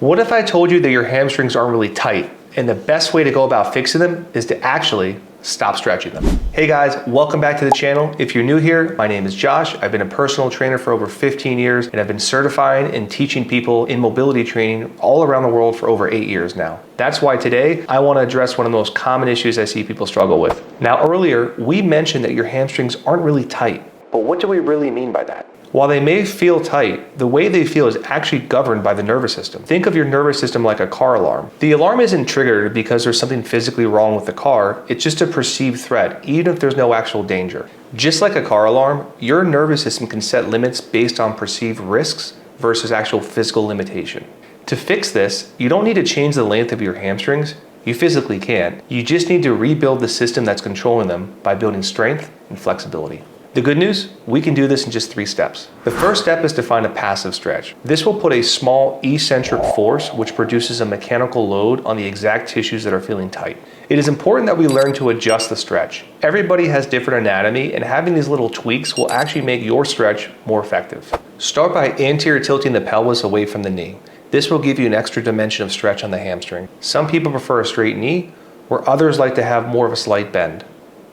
What if I told you that your hamstrings aren't really tight and the best way to go about fixing them is to actually stop stretching them? Hey guys, welcome back to the channel. If you're new here, my name is Josh. I've been a personal trainer for over 15 years and I've been certifying and teaching people in mobility training all around the world for over 8 years now. That's why today I want to address one of the most common issues I see people struggle with. Now earlier, we mentioned that your hamstrings aren't really tight, but what do we really mean by that? While they may feel tight, the way they feel is actually governed by the nervous system. Think of your nervous system like a car alarm. The alarm isn't triggered because there's something physically wrong with the car, it's just a perceived threat, even if there's no actual danger. Just like a car alarm, your nervous system can set limits based on perceived risks versus actual physical limitation. To fix this, you don't need to change the length of your hamstrings. You physically can. You just need to rebuild the system that's controlling them by building strength and flexibility. The good news, we can do this in just 3 steps. The first step is to find a passive stretch. This will put a small eccentric force which produces a mechanical load on the exact tissues that are feeling tight. It is important that we learn to adjust the stretch. Everybody has different anatomy and having these little tweaks will actually make your stretch more effective. Start by anterior tilting the pelvis away from the knee. This will give you an extra dimension of stretch on the hamstring. Some people prefer a straight knee, where others like to have more of a slight bend.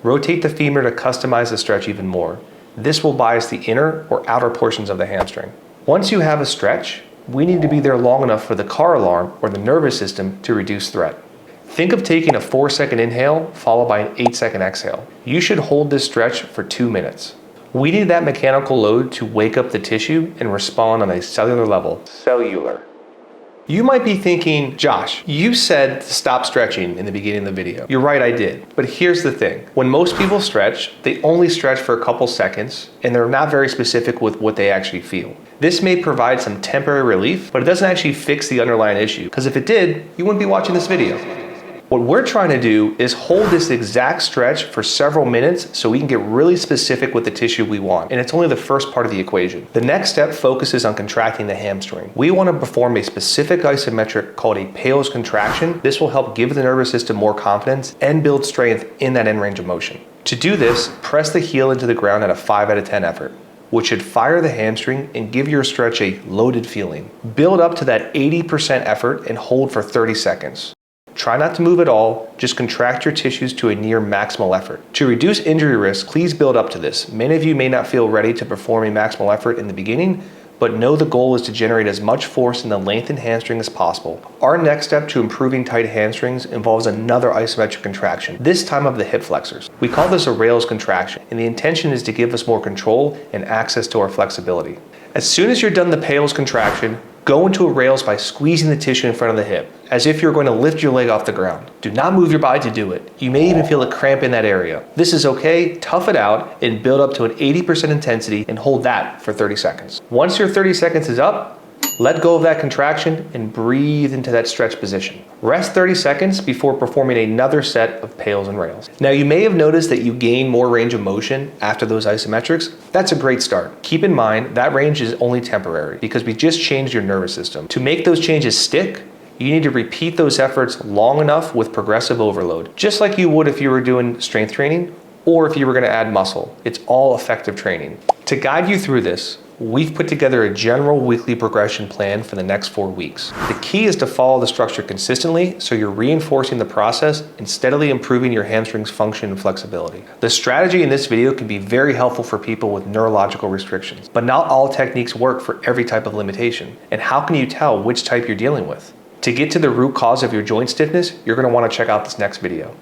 Rotate the femur to customize the stretch even more. This will bias the inner or outer portions of the hamstring. Once you have a stretch, we need to be there long enough for the car alarm or the nervous system to reduce threat. Think of taking a 4-second inhale followed by an 8-second exhale. You should hold this stretch for 2 minutes. We need that mechanical load to wake up the tissue and respond on a cellular level. Cellular. You might be thinking, Josh, you said to stop stretching in the beginning of the video. You're right, I did. But here's the thing. When most people stretch, they only stretch for a couple seconds and they're not very specific with what they actually feel. This may provide some temporary relief, but it doesn't actually fix the underlying issue. Because if it did, you wouldn't be watching this video. What we're trying to do is hold this exact stretch for several minutes so we can get really specific with the tissue we want. And it's only the first part of the equation. The next step focuses on contracting the hamstring. We want to perform a specific isometric called a Pal's contraction. This will help give the nervous system more confidence and build strength in that end range of motion. To do this, press the heel into the ground at a 5 out of 10 effort, which should fire the hamstring and give your stretch a loaded feeling. Build up to that 80% effort and hold for 30 seconds. Try not to move at all, just contract your tissues to a near maximal effort. To reduce injury risk, please build up to this. Many of you may not feel ready to perform a maximal effort in the beginning, but know the goal is to generate as much force in the lengthened hamstring as possible. Our next step to improving tight hamstrings involves another isometric contraction, this time of the hip flexors. We call this a rails contraction, and the intention is to give us more control and access to our flexibility. As soon as you're done the Pal's contraction, go into a rails by squeezing the tissue in front of the hip, as if you're going to lift your leg off the ground. Do not move your body to do it. You may even feel a cramp in that area. This is okay, tough it out, and build up to an 80% intensity and hold that for 30 seconds. Once your 30 seconds is up, let go of that contraction and breathe into that stretch position. Rest 30 seconds before performing another set of Pal's and rails. Now you may have noticed that you gain more range of motion after those isometrics. That's a great start. Keep in mind that range is only temporary because we just changed your nervous system. To make those changes stick, you need to repeat those efforts long enough with progressive overload, just like you would if you were doing strength training or if you were going to add muscle. It's all effective training. To guide you through this, we've put together a general weekly progression plan for the next 4 weeks. The key is to follow the structure consistently so you're reinforcing the process and steadily improving your hamstrings' function and flexibility. The strategy in this video can be very helpful for people with neurological restrictions, but not all techniques work for every type of limitation. And how can you tell which type you're dealing with? To get to the root cause of your joint stiffness, you're going to want to check out this next video.